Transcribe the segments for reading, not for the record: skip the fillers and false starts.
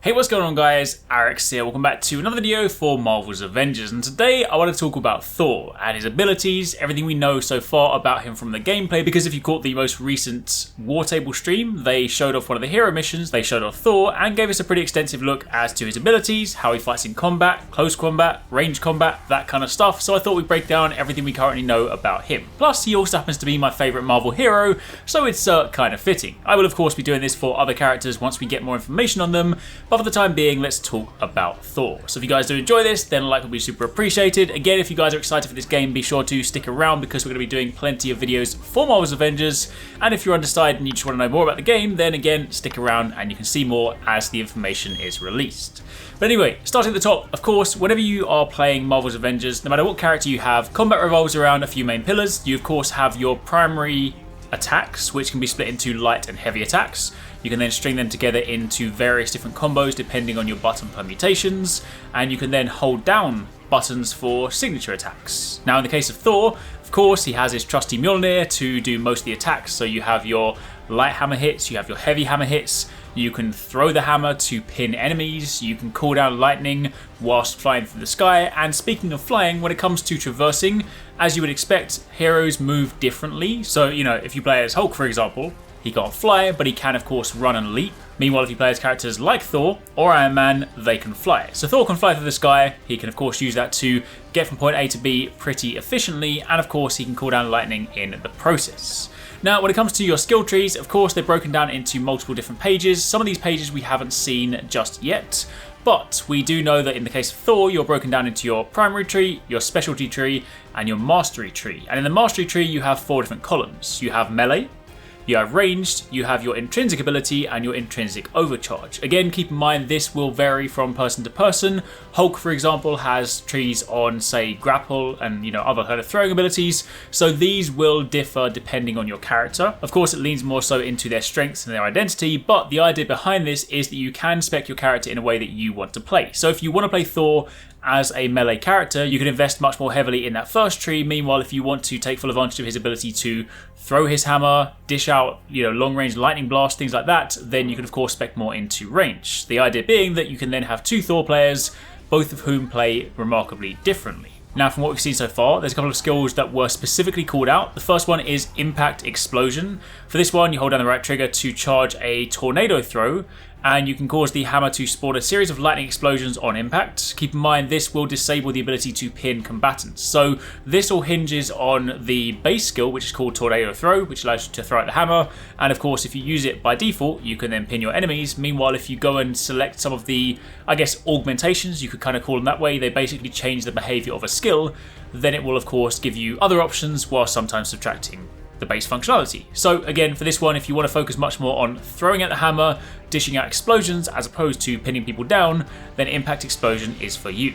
Hey, what's going on guys? Arekkz here, welcome back to another video for Marvel's Avengers, and today I want to talk about Thor and his abilities, everything we know so far about him from the gameplay, because if you caught the most recent War Table stream, they showed off one of the hero missions, they showed off Thor, and gave us a pretty extensive look as to his abilities, how he fights in combat, close combat, range combat, that kind of stuff, so I thought we'd break down everything we currently know about him. Plus, he also happens to be my favourite Marvel hero, so it's kind of fitting. I will of course be doing this for other characters once we get more information on them, but for the time being, let's talk about Thor. So if you guys do enjoy this, then a like will be super appreciated. Again, if you guys are excited for this game, be sure to stick around because we're going to be doing plenty of videos for Marvel's Avengers. And if you're undecided and you just want to know more about the game, then again, stick around and you can see more as the information is released. But anyway, starting at the top, of course, whenever you are playing Marvel's Avengers, no matter what character you have, combat revolves around a few main pillars. You of course have your primary attacks, which can be split into light and heavy attacks. You can then string them together into various different combos depending on your button permutations, and you can then hold down buttons for signature attacks. Now in the case of Thor, of course, he has his trusty Mjolnir to do most of the attacks, so you have your light hammer hits, you have your heavy hammer hits, you can throw the hammer to pin enemies, you can call down lightning whilst flying through the sky, and speaking of flying, when it comes to traversing, as you would expect, heroes move differently. So, you know, if you play as Hulk, for example, he can't fly, but he can of course run and leap. Meanwhile, if you play as characters like Thor or Iron Man, they can fly. So Thor can fly through the sky, he can of course use that to get from point A to B pretty efficiently, and of course he can call down lightning in the process. Now, when it comes to your skill trees, of course they're broken down into multiple different pages. Some of these pages we haven't seen just yet, but we do know that in the case of Thor, you're broken down into your primary tree, your specialty tree, and your mastery tree. And in the mastery tree, you have 4 different columns. You have melee, you have ranged, you have your intrinsic ability, and your intrinsic overcharge. Again, keep in mind this will vary from person to person. Hulk, for example, has trees on, say, grapple and, you know, other kind of throwing abilities, so these will differ depending on your character. Of course, it leans more so into their strengths and their identity, but the idea behind this is that you can spec your character in a way that you want to play. So if you want to play Thor as a melee character, you can invest much more heavily in that first tree. Meanwhile, if you want to take full advantage of his ability to throw his hammer, dish out, you know, long range lightning blast, things like that, then you can of course spec more into range. The idea being that you can then have 2 Thor players, both of whom play remarkably differently. Now, from what we've seen so far, there's a couple of skills that were specifically called out. The first one is Impact Explosion. For this one, you hold down the right trigger to charge a tornado throw, and you can cause the hammer to spawn a series of lightning explosions on impact. Keep in mind, this will disable the ability to pin combatants. So this all hinges on the base skill, which is called Tornado Throw, which allows you to throw out the hammer. And of course, if you use it by default, you can then pin your enemies. Meanwhile, if you go and select some of the, I guess, augmentations, you could kind of call them that way, they basically change the behavior of a skill, then it will of course give you other options while sometimes subtracting the base functionality. So again, for this one, if you want to focus much more on throwing at the hammer, dishing out explosions, as opposed to pinning people down, then Impact Explosion is for you.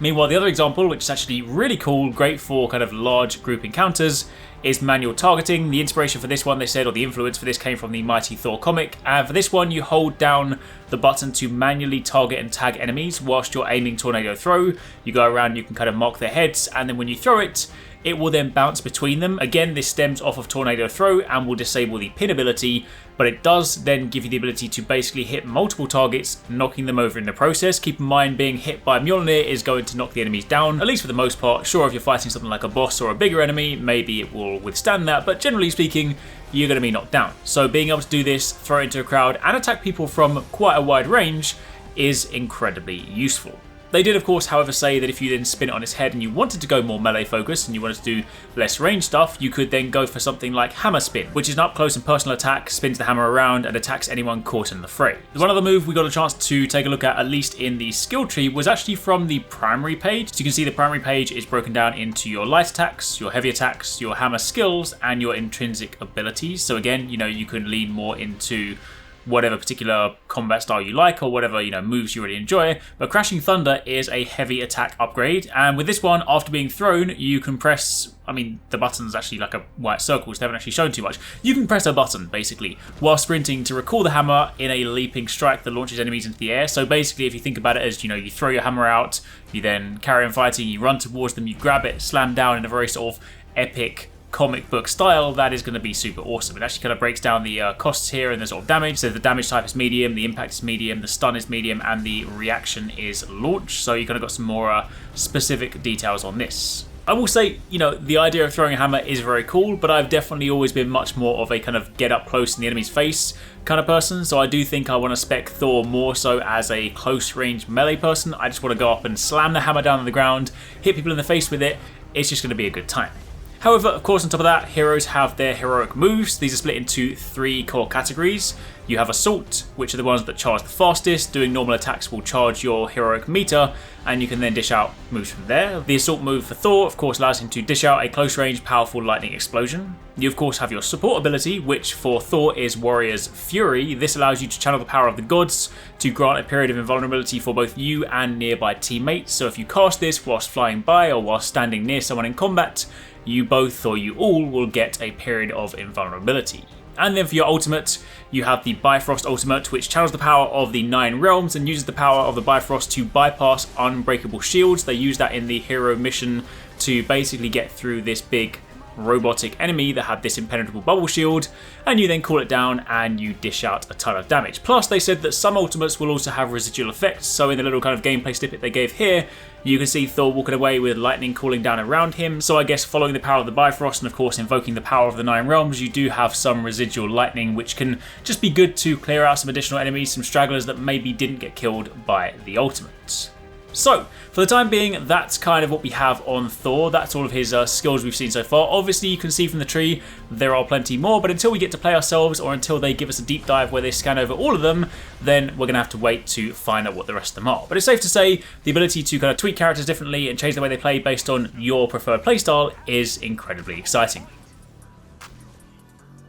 Meanwhile, the other example, which is actually really cool, great for kind of large group encounters, is Manual Targeting. The inspiration for this one, they said, or the influence for this came from the Mighty Thor comic, and for this one, you hold down the button to manually target and tag enemies whilst you're aiming Tornado Throw. You go around, you can kind of mark their heads, and then when you throw it, it will then bounce between them. Again, this stems off of Tornado Throw and will disable the pin ability, but it does then give you the ability to basically hit multiple targets, knocking them over in the process. Keep in mind, being hit by Mjolnir is going to knock the enemies down, at least for the most part. Sure, if you're fighting something like a boss or a bigger enemy, maybe it will withstand that, but generally speaking, you're going to be knocked down. So being able to do this, throw it into a crowd, and attack people from quite a wide range is incredibly useful. They did of course, however, say that if you then spin it on its head and you wanted to go more melee focused and you wanted to do less range stuff, you could then go for something like Hammer Spin, which is an up close and personal attack, spins the hammer around and attacks anyone caught in the fray. One other move we got a chance to take a look at least in the skill tree, was actually from the primary page. So you can see the primary page is broken down into your light attacks, your heavy attacks, your hammer skills, and your intrinsic abilities. So again, you know, you can lean more into whatever particular combat style you like, or whatever, you know, moves you really enjoy. But Crashing Thunder is a heavy attack upgrade, and with this one, after being thrown, you can press, I mean, the button's actually like a white circle, so they haven't actually shown too much. You can press a button, basically, while sprinting to recall the hammer in a leaping strike that launches enemies into the air. So basically, if you think about it as, you know, you throw your hammer out, you then carry on fighting, you run towards them, you grab it, slam down in a very sort of epic comic book style, that is going to be super awesome. It actually kind of breaks down the costs here and the sort of damage. So the damage type is medium, the impact is medium, the stun is medium, and the reaction is launch. So you kind of got some more specific details on this. I will say, you know, the idea of throwing a hammer is very cool, but I've definitely always been much more of a kind of get up close in the enemy's face kind of person. So I do think I want to spec Thor more so as a close range melee person. I just want to go up and slam the hammer down on the ground, hit people in the face with it. It's just going to be a good time. However, of course, on top of that, heroes have their heroic moves. These are split into 3 core categories. You have Assault, which are the ones that charge the fastest. Doing normal attacks will charge your heroic meter, and you can then dish out moves from there. The Assault move for Thor, of course, allows him to dish out a close-range, powerful lightning explosion. You, of course, have your Support ability, which for Thor is Warrior's Fury. This allows you to channel the power of the gods to grant a period of invulnerability for both you and nearby teammates. So if you cast this whilst flying by or whilst standing near someone in combat, you both or you all will get a period of invulnerability. And then for your ultimate, you have the Bifrost ultimate, which channels the power of the 9 realms and uses the power of the Bifrost to bypass unbreakable shields. They use that in the hero mission to basically get through this big robotic enemy that had this impenetrable bubble shield, and you then cool it down and you dish out a ton of damage. Plus, they said that some ultimates will also have residual effects, so in the little kind of gameplay snippet they gave here, you can see Thor walking away with lightning cooling down around him. So I guess following the power of the Bifrost and of course invoking the power of the 9 realms, you do have some residual lightning, which can just be good to clear out some additional enemies, some stragglers that maybe didn't get killed by the ultimate. So, for the time being, that's kind of what we have on Thor. That's all of his skills we've seen so far. Obviously, you can see from the tree, there are plenty more, but until we get to play ourselves, or until they give us a deep dive where they scan over all of them, then we're going to have to wait to find out what the rest of them are. But it's safe to say, the ability to kind of tweak characters differently and change the way they play based on your preferred playstyle is incredibly exciting.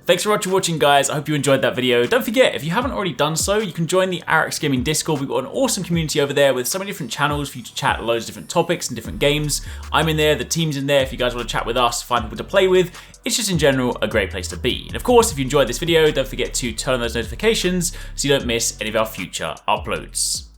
Thanks so much for watching, guys. I hope you enjoyed that video. Don't forget, if you haven't already done so, you can join the Arekkz Gaming Discord. We've got an awesome community over there with so many different channels for you to chat loads of different topics and different games. I'm in there, the team's in there if you guys want to chat with us, find people to play with. It's just in general a great place to be. And of course, if you enjoyed this video, don't forget to turn on those notifications so you don't miss any of our future uploads.